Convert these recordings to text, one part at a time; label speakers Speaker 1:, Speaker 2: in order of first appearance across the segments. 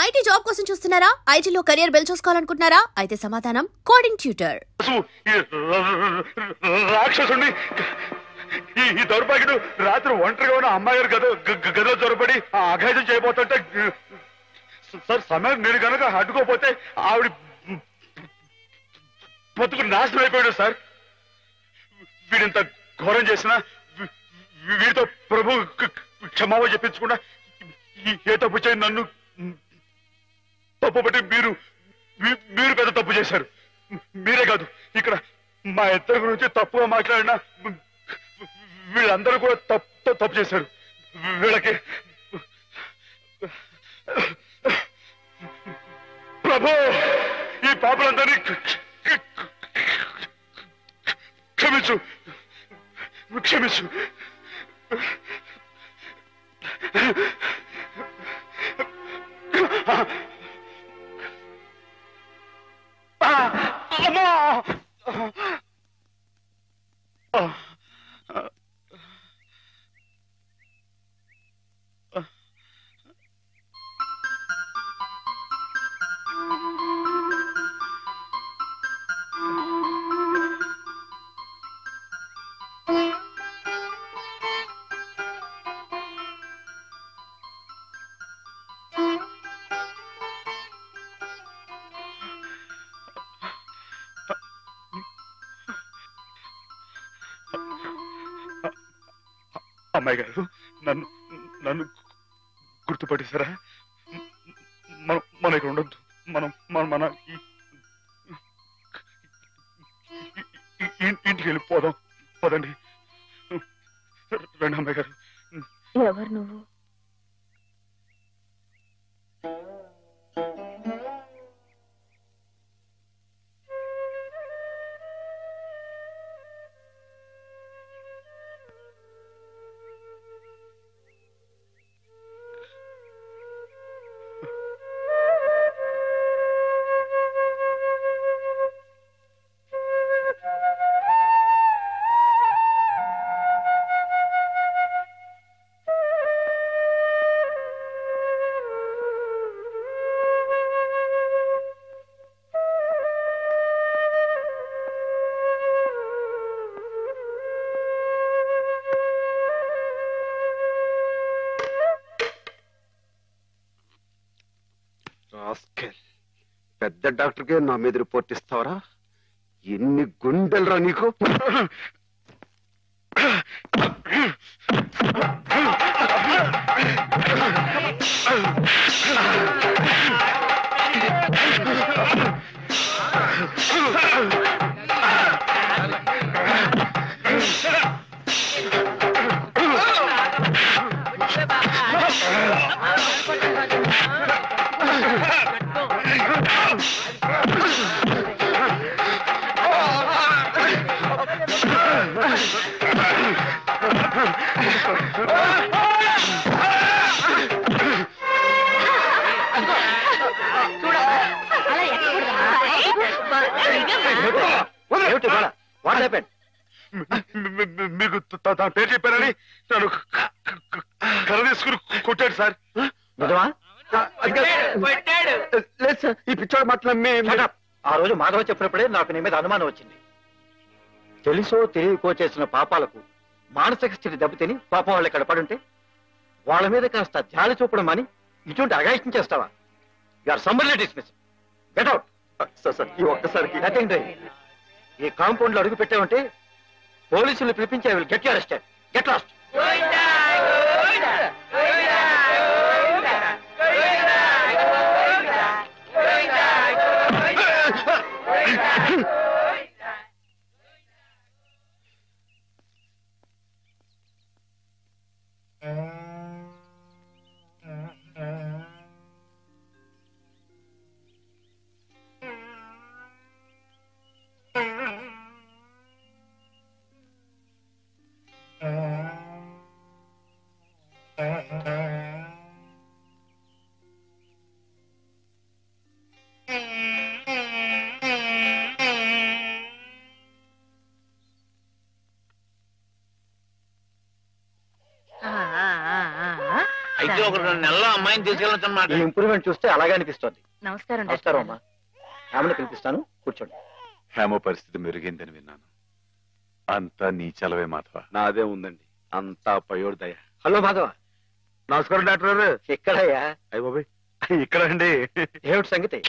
Speaker 1: IT job కోసం చూస్తున్నారా? ఐటీలో కెరియర్ బిల్డ్ చూసుకోవాలనుకుంటున్నారా? అయితే సమాధానం కోడింగ్ ట్యూటర్.
Speaker 2: రాక్షసుని ఈ దౌర్భాగ్యుడు రాత్రి ఒంటరిగా ఉన్న అమ్మాయి గారు గదో చొరబడి అఘాయితం చేయబోతుంటే సార్ సమయం నేను కనుక అడ్డుకోపోతే ఆవిడ బతుకు నాశనం అయిపోయాడు సార్. వీడింత ఘోరం చేసినా వీడితో ప్రభు క్షమాపణ చెప్పించకుండా ఏ తప్పు చేయండి నన్ను తప్పు బట్టి మీరు పెద్ద తప్పు చేశారు. మీరే కాదు ఇక్కడ మా ఇద్దరి గురించి తప్పుగా మాట్లాడినా వీళ్ళందరూ కూడా తప్పు చేశారు. వీళ్ళకి ప్రభు ఈ పాపలందరినీ క్షమించు క్షమించు. అమ్మా అమ్మాయి గారు నన్ను నన్ను గుర్తుపట్టేశారా? మన ఇక్కడ ఉండొద్దు. మన ఇంటికి వెళ్ళిపోదాం. పదండి. రండి అమ్మాయి గారు.
Speaker 1: ఎవరు నువ్వు?
Speaker 3: పెద్ద డాక్టర్కే నా మీద రిపోర్ట్ ఇస్తావరా? ఎన్ని గుండెలరా నీకు?
Speaker 2: మీకు తన పేరు చెప్పారని నన్ను కర్ర తీసుకుని కొట్టాడు సార్.
Speaker 3: లేదు సార్, ఈ పిచ్చోడు మాట్లాడి
Speaker 4: ఆ రోజు మాధవ చెప్పినప్పుడే నాకు నీ మీద అనుమానం వచ్చింది. తెలుసో తెలియకో చేసిన పాపాలకు మానసిక స్థితి దెబ్బతిని పాపం వాళ్ళు ఇక్కడ పడుంటే వాళ్ళ మీద కాస్త జాలి చూపడం అని ఇటువంటి అఘాయిత్యం చేస్తావా? You are summarily dismiss. Get out.
Speaker 3: Sir ఈ ఒక్కసారికి
Speaker 4: నథింగ్ డూయింగ్. ఈ కాంపౌండ్ లో అడుగు పెట్టావంటే పోలీసులు పిలిపించి I will get you arrested. Get lost.
Speaker 5: అయితే ఒక 2 నెలల్లో అమ్మాయిని తీసుకెళ్ళొచ్చు అన్నమాట.
Speaker 4: ఈ ఇంప్రూవ్మెంట్ చూస్తే అలాగే అనిపిస్తుంది.
Speaker 6: నమస్కారం
Speaker 4: నమస్కారం అమ్మా. ఆమెను పిలిపిస్తాను, కూర్చోండి.
Speaker 2: హేమ పరిస్థితి మెరుగైందని విన్నాను. అంతా నీ చలవే మాధవ.
Speaker 3: నాదే ఉందండి, అంతా పయోడు దయ.
Speaker 4: హలో మాధవ.
Speaker 3: నమస్కారం డాక్టర్ గారు.
Speaker 4: ఎక్కడయ్యా?
Speaker 3: అయ్య బాబాయ్, ఇక్కడ అండి.
Speaker 4: ఏమిటి సంగతి?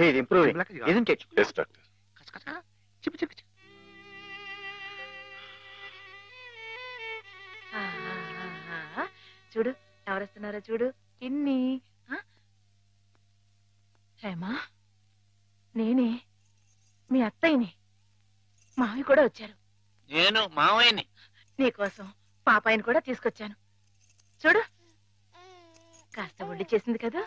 Speaker 4: ఇది improving, isn't it?
Speaker 2: Yes, doctor.
Speaker 6: చూడు ఎవరొస్తున్నారో చూడు. ఇన్ని హేమా, నేనే మీ అత్తయ్యని. మావి కూడా వచ్చారు.
Speaker 5: నేను మావయ్యని.
Speaker 6: నీకోసం పాపాయిని కూడా తీసుకొచ్చాను. చూడు, కాస్త ఒళ్ళు చేసింది కదా.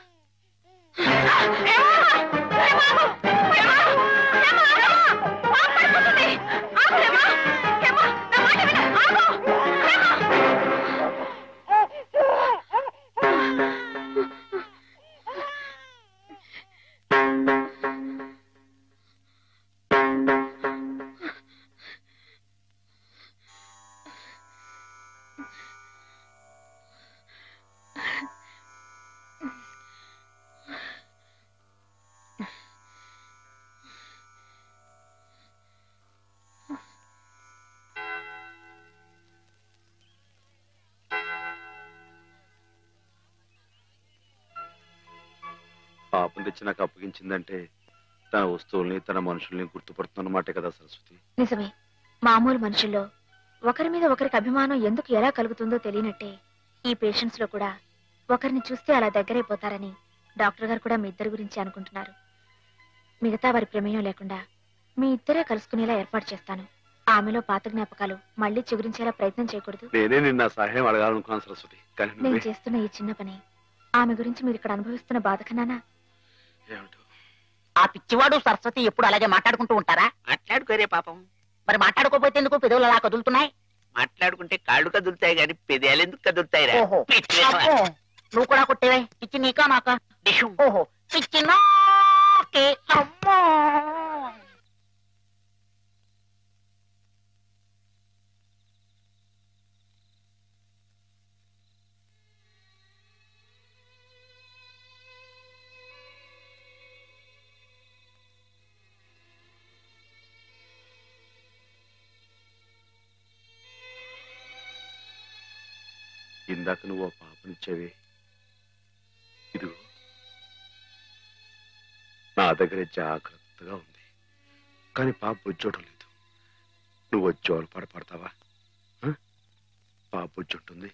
Speaker 3: పాపం తెచ్చి నాకు అప్పగించిందంటే తన వస్తువుల్ని, తన మనుషుల్ని గుర్తుపడుతున్నమాటే కదా సరస్వతి.
Speaker 1: నిజమే. మామూలు మనుషుల్లో ఒకరి మీద ఒకరికి అభిమానం ఎందుకు ఎలా కలుగుతుందో తెలియనట్టే ఈ పేషెంట్స్ లో కూడా ఒకరిని చూస్తే అలా దగ్గరైపోతారని డాక్టర్ గారు కూడా మీ ఇద్దరి గురించి అనుకుంటున్నారు. మిగతా వారి ప్రమేయం లేకుండా మీ ఇద్దరే కలుసుకునేలా ఏర్పాటు చేస్తాను. ఆమెలో పాత జ్ఞాపకాలు మళ్ళీ చిగురించేలా ప్రయత్నం చేయకూడదు.
Speaker 3: నేనే నిన్న సహాయం అడగాలనుకున్నాను సరస్వతి, కానీ
Speaker 1: నేను చేస్తున్న ఈ చిన్న పని ఆమె గురించి మీరు ఇక్కడ అనుభవిస్తున్న బాధ కన్నానా?
Speaker 3: ఏమిటో
Speaker 7: ఆ పిచ్చివాడు సరస్వతి ఎప్పుడు అలాగే మాట్లాడుకుంటూ ఉంటారా?
Speaker 5: మాట్లాడుకోరే పాపం.
Speaker 7: మరి మాట్లాడుకోపోతే ఎందుకు పెదవులు అలా కదులుతున్నాయి?
Speaker 5: మాట్లాడుకుంటే కాళ్ళు కదులుతాయి కానీ పెదాలు ఎందుకు కదులుతాయి?
Speaker 7: ఓహో, అబ్బో, నువ్వు కూడా కొట్టేవే. పిచ్చి నీకా నాకా? ఓహో, పిచ్చి నాకే. అమ్మో,
Speaker 3: ఇందాక నువ్వు ఆ పాపనిచ్చేవే, ఇదిగో నా దగ్గర జాగ్రత్తగా ఉంది. కానీ పాప బుజ్జోటం లేదు. నువ్వు వచ్చి పడతావా? పాప బుజ్జుంటుంది.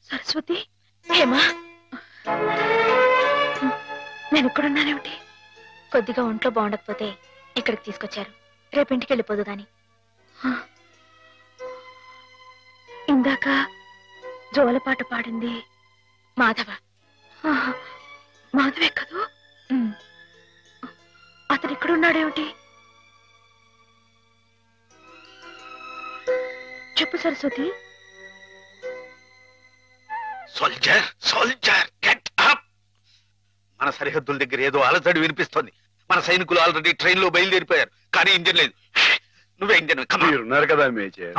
Speaker 1: సరస్వతి, హేమా, నేను ఇక్కడున్నానేమిటి? కొద్దిగా ఒంట్లో బాగుండకపోతే ఇక్కడికి తీసుకొచ్చారు. రేపింటికి వెళ్ళిపోదు గాని. ఇందాక జోలపాట పాడింది మాధవ. మాధవే కదూ? అతను ఇక్కడున్నాడేమిటి? చెప్పు Saraswati.
Speaker 5: Soldier, soldier, get up. మన సరిహద్దుల దగ్గర ఏదో అలజడి వినిపిస్తోంది. మన సైనికులు ఆల్రెడీ ట్రైన్ లో బయలుదేరిపోయారు, కానీ ఇంజన్ లేదు. నువ్వే ఇంజన్.
Speaker 3: ఉన్నారు కదా మేజర్.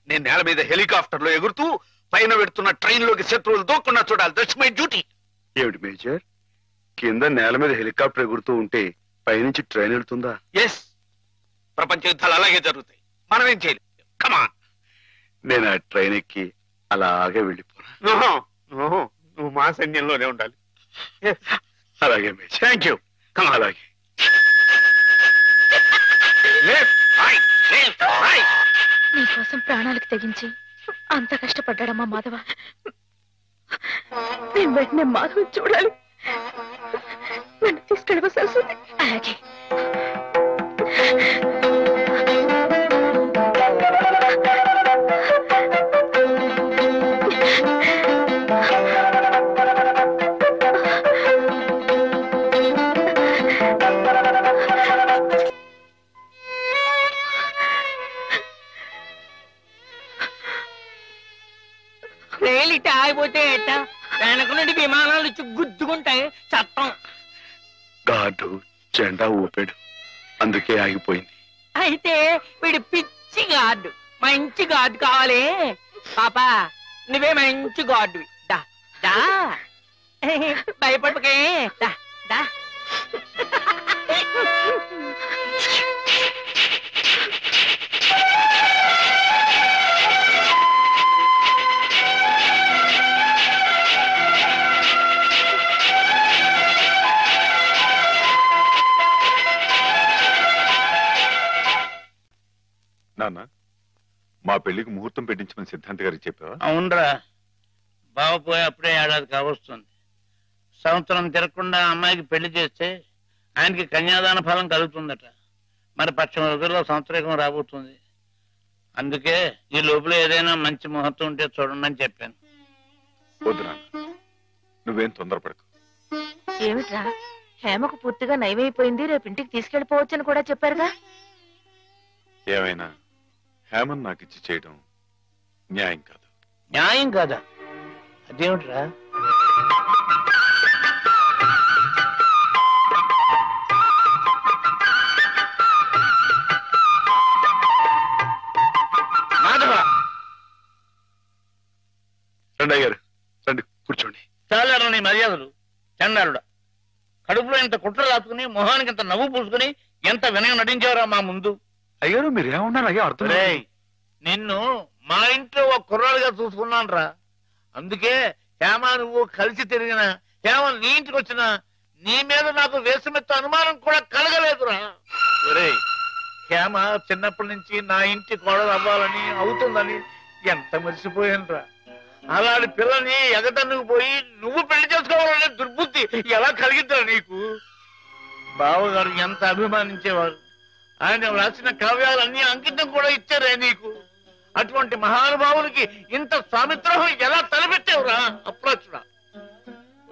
Speaker 5: నేను నేల మీద హెలికాప్టర్ లో ఎగురుతూ పైన పెడుతున్న ట్రైన్ లోకి శత్రువులు దూకుండా చూడాలి. That's my duty.
Speaker 3: ఏమిటి మేజర్, కింద నేల మీద హెలికాప్టర్ ఎగురుతూ ఉంటే పైనుంచి ట్రైన్ వెళ్తుందా?
Speaker 5: ఎస్, ప్రపంచ యుద్ధాలు అలాగే జరుగుతాయి. మనం ఏం చేయలేదు. కమాన్.
Speaker 3: నేను ఆ ట్రైన్ ఎక్కి అలాగే వెళ్ళిపోనా?
Speaker 5: నువ్వు మా సైన్యంలోనే ఉండాలి.
Speaker 3: అలాగే మేజర్.
Speaker 5: Thank you.
Speaker 3: అలాగే.
Speaker 1: నీకోసం ప్రాణాలకు తెగించి అంత కష్టపడ్డాడమ్మా మాధవ. నేను వెంటనే మాధవ చూడాలి. నన్ను తీసుకెళ్ళవ సరస్వతి. అలాగే.
Speaker 7: రైలు ఆగిపోతే ఎట్ట వెనక నుండి విమానాలు వచ్చి గుద్దుకుంటాయి. చట్టం.
Speaker 3: గార్డు జెండా ఊపాడు, అందుకే ఆగిపోయింది.
Speaker 7: అయితే వీడు పిచ్చి గార్డు. మంచి గార్డు కావాలి. పాపా నువ్వే మంచి గార్డువి. దా దా భయపడకే. దా దా.
Speaker 2: నాన్న, మా పెళ్లికి ముహూర్తం పెట్టించమని సిద్ధాంత్ గారికి చెప్పావా?
Speaker 8: అవునరా, బావ పోయి అప్పుడే ఏడాది కావస్తుంది. సంవత్సరం తిరగకుండా అమ్మాయికి పెళ్లి చేస్తే ఆయనకి కన్యాదాన ఫలం కలుగుతుందట. మరి పక్షం రోజుల్లో సంవత్సరం రాబోతుంది. అందుకే ఈ లోపల ఏదైనా మంచి ముహూర్తం ఉంటే చూడండి అని చెప్పాను.
Speaker 2: వద్దు నాన్న, నువ్వేం తొందరపడకు.
Speaker 6: ఏమిట్రా, హేమకు పూర్తిగా నయమైపోయింది, రేపు ఇంటికి తీసుకెళ్లిపోవచ్చని కూడా చెప్పారుగా.
Speaker 2: ఏమైనా హేమన్ నాకు ఇచ్చి చేయడం న్యాయం కాదు.
Speaker 8: న్యాయం కాదా? అదేమిట్రా?
Speaker 2: మాధవ, రండి అయ్యారు, రండి కూర్చోండి.
Speaker 8: చాలాడు నీ మర్యాదలు. చండాలుడా, కడుపులో ఇంత కుట్ర రాసుకుని మొహానికి ఇంత నవ్వు పూసుకుని ఎంత వినయం నటించేవరా మా ముందు.
Speaker 3: అయ్యారు మీరు ఏమన్నారు అయ్యా అర్థం
Speaker 8: రేయ్, నిన్ను మా ఇంట్లో ఒక కుర్రాడుగా చూసుకున్నాను రా. అందుకే హేమ నువ్వు కలిసి తిరిగిన, హేమ నీ ఇంటికి వచ్చినా నీ మీద నాకు వేసమెత్త అనుమానం కూడా కలగలేదురా. ఒరేయ్, హేమ చిన్నప్పటి నుంచి నా ఇంటి కోడలు అవ్వాలని అవుతుందని ఎంత మర్చిపోయాను రా. అలాంటి పిల్లని ఎగటన్నుకు పోయి నువ్వు పెళ్లి చేసుకోవాలనే దుర్బుద్ధి ఎలా కలిగిద్దా నీకు? బావగారు ఎంత అభిమానించేవారు. ఆయన రాసిన కావ్యాలన్నీ అంకితం కూడా ఇచ్చారే నీకు. అటువంటి మహానుభావులకి ఇంత స్వామిత్రోహం ఎలా తలపెట్టావురా అప్రాచుడా?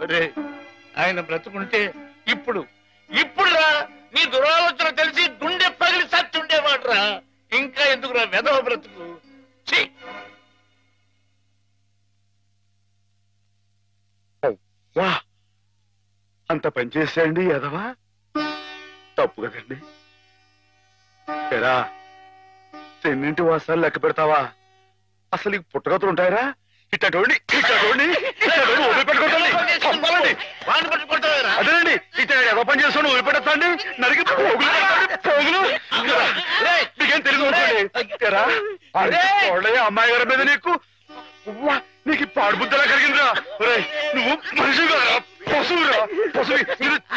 Speaker 8: ఒరే, ఆయన బ్రతుకుంటే ఇప్పుడు రా నీ దురాలోచన తెలిసి గుండె పగిలి సత్తుండేవాడు రా. ఇంకా ఎందుకురా వెధవ బ్రతుకు?
Speaker 3: వా, అంత పనిచేసేయండి ఎదవా, తప్పు కదండి. ఎరా, ఎన్నింటి వాసాలు లెక్క పెడతావా? అసలు ఈ పుట్టగతులు ఉంటాయరా? ఇట్టండి అదేనండి, ఇట్ట ఎవరు పని చేస్తాను వదిలిపెడతాండి, నరికి పోగులు నీకేం తెలుగు అమ్మాయి గారి మీద నీకు నీకు పాడుబుద్ధలా కలిగిందిరా. నువ్వు మనిషిగా పశువురా, పశువు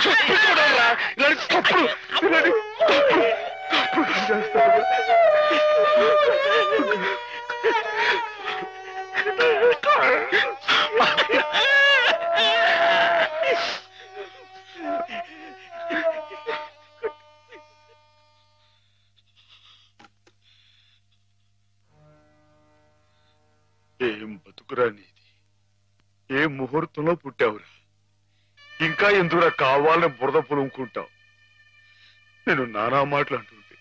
Speaker 3: చెప్పుకోవడంరా. ఇలాంటి తప్పుడు చేస్తావు. ఏం బతుకురా నీది, ఏ ముహూర్తంలో పుట్టావురా? ఇంకా ఎందుకురా కావాలని బురద పులుముకుంటావు? నేను నానా మాటలు అంటుంటే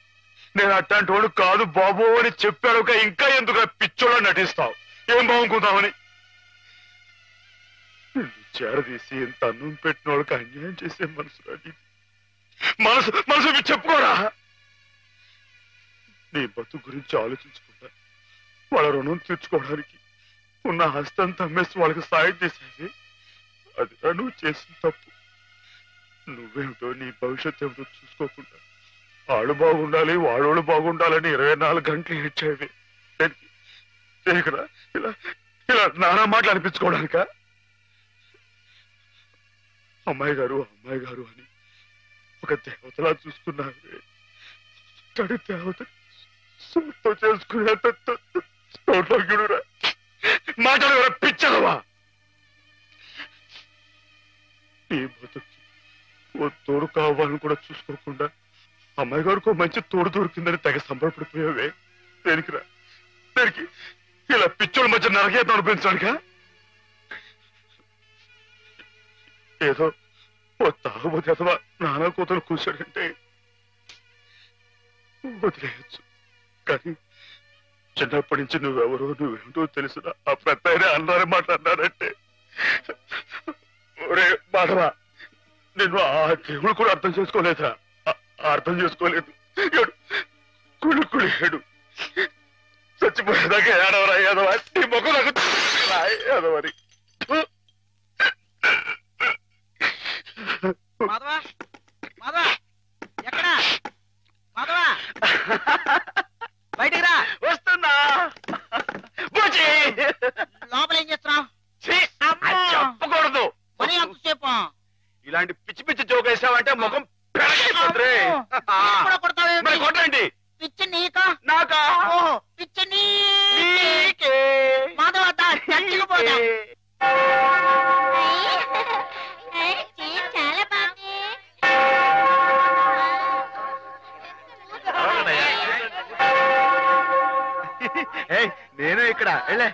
Speaker 3: నేను అట్లాంటి వాడు కాదు బాబు అని చెప్పాడు. ఇంకా ఎందుకురా పిచ్చోళ్ళ నటిస్తావు? ఏం బాగుంకుందామని నిన్ను చేరదీసి ఎంత అన్నం పెట్టిన వాళ్ళకి అన్యాయం చేసే మనసురా నీది. మనసు చెప్పుకోరా. నీ బతుకు గురించి ఆలోచించకుండా వాళ్ళ రుణం తీర్చుకోవడానికి ఉన్న హస్తం తమ్మేసి వాళ్ళకి సాయం చేసేది అదిరా నువ్వు చేసిన తప్పు. నువ్వేమిటో నీ భవిష్యత్తు ఏమిటో చూసుకోకుండా వాడు బాగుండాలి వాడోళ్ళు బాగుండాలని 24 గంటలు ఏడ్చేవి. ఇలా నానా మాటలు అనిపించుకోవడానిక? అమ్మాయి గారు అని ఒక దేవతలా చూసుకున్నావే. తడి దేవత సొంత చేసుకునేంత సౌభాగ్యుడురా. మాటలు పిచ్చలవా? నీ బతుకి ఓ తోడు కావాలని కూడా చూసుకోకుండా అమ్మాయి గారికి మంచి తోడు దొరికిందని తెగ సంబరపడిపోయావే. దేనికిరా? దేనికి? ఇలా పిచ్చోళ్ళ మధ్య నరకేతం అనిపించాడుగా? ఏదో ఓ తాగుబోతే అథవా నానా కూతురు కూర్చాడంటే వదిలేయచ్చు. కానీ చిన్నప్పటి నుంచి నువ్వెవరో నువ్వేంటో తెలిసిన ఆ పెద్ద అన్నారే మాట్లాడినాడంటే, ఒరే మాధవా, నిన్ను ఆ దేవుడు కూడా అర్థం చేసుకోలేదురా. అర్థం చేసుకోలేదు. కుళ్ళు ఏడు చచ్చిపోయేదాకా ఏడవరా ఏదవా? నీ ముఖం నాకు ఏదవని.
Speaker 7: మాధవా మాధవా ఎక్కడా? మాధవా బయటికి రా.
Speaker 5: వస్తున్నా.
Speaker 7: లోపల ఏం చేస్తున్నావు?
Speaker 5: చెప్పకూడదు.
Speaker 7: పని ఎంతసేపు?
Speaker 5: ఇలాంటి పిచ్చి పిచ్చి జోక్ వేసావంటే ముఖం పెరగైపోతుంది. మరి కొట్టండి.
Speaker 7: పిచ్చి నీకా
Speaker 5: నాకా?
Speaker 7: పిచ్చి నీకే. మాధవ చచ్చికి పోదా.
Speaker 1: చాలా బాగుంది.
Speaker 5: నేను ఇక్కడ వెళ్ళే.